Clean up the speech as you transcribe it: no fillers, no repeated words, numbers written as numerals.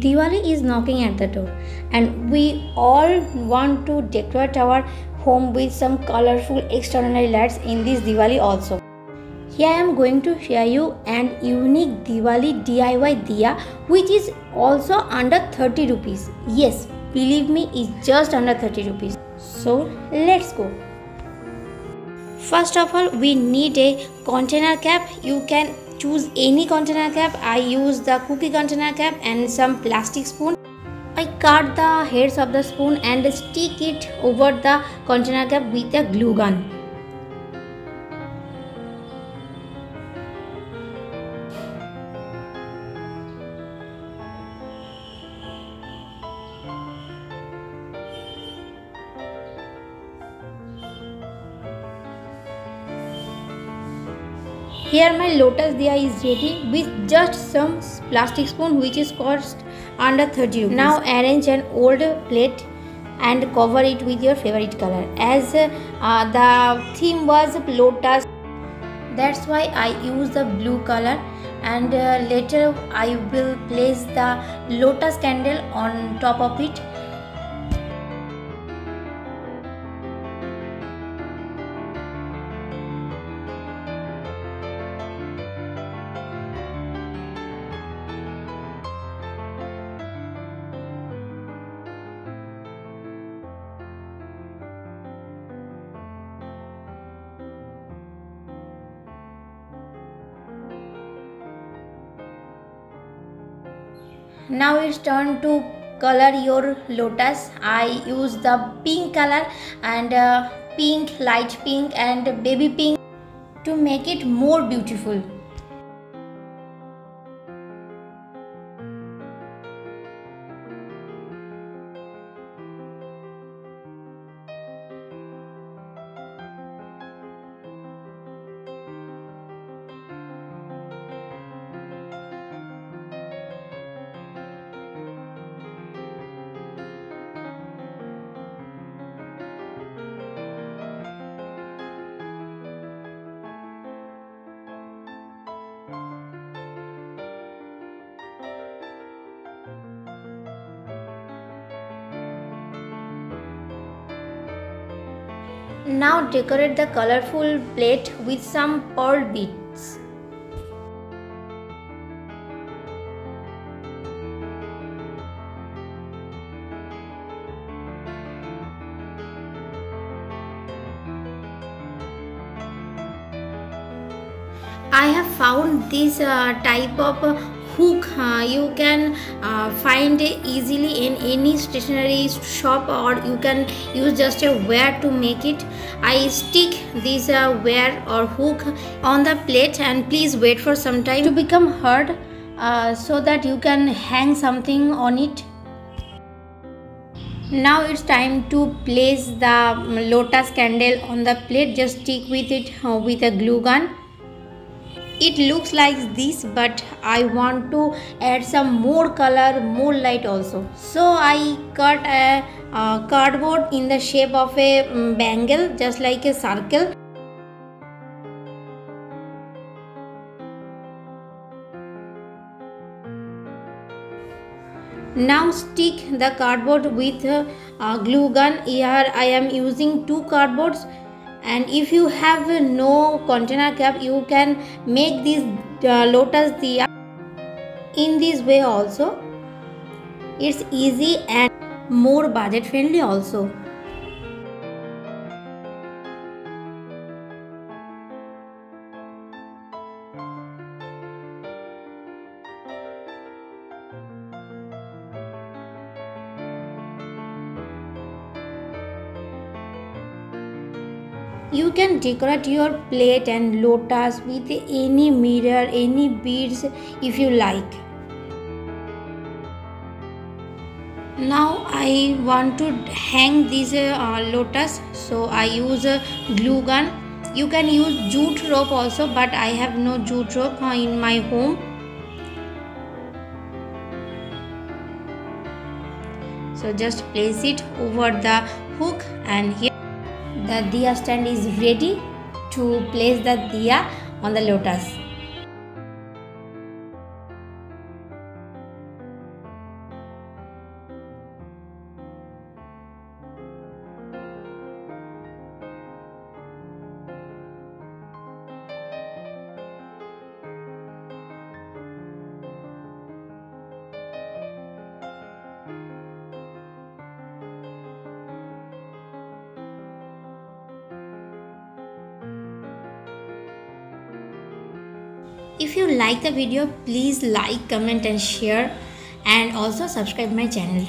Diwali is knocking at the door, and we all want to decorate our home with some colorful extraordinary lights in this Diwali also. Here I am going to share you an unique Diwali DIY Diya which is also under 30 rupees. Yes, believe me, it's just under 30 rupees. So let's go. First of all, we need a container cap. You can choose any container cap. I use the cookie container cap and some plastic spoon. I cut the heads of the spoon and stick it over the container cap with a glue gun. Here my lotus diya is ready with just some plastic spoon which is cost under 30 rupees. Now arrange an old plate and cover it with your favorite color. As the theme was lotus, that's why I use the blue color, and later I will place the lotus candle on top of it. Now it's turn to color your lotus. I use the pink color and pink, light pink and baby pink to make it more beautiful. Now decorate the colorful plate with some pearl beads. I have found this type of hook you can find easily in any stationery shop, or you can use just a wire to make it. I stick this wire or hook on the plate, and please wait for some time to become hard so that you can hang something on it. Now it's time to place the lotus candle on the plate. Just stick with it with a glue gun. It looks like this, but I want to add some more color, more light also. So I cut a cardboard in the shape of a bangle, just like a circle. Now stick the cardboard with a glue gun. Here I am using 2 cardboards. And if you have no container cap, you can make this lotus diya in this way also. It's easy and more budget friendly also. You can decorate your plate and lotus with any mirror, any beads if you like. Now I want to hang this lotus, so I use a glue gun. You can use jute rope also, but I have no jute rope in my home. So just place it over the hook, and here the diya stand is ready to place the diya on the lotus. If you like the video, please like, comment and share, and also subscribe my channel.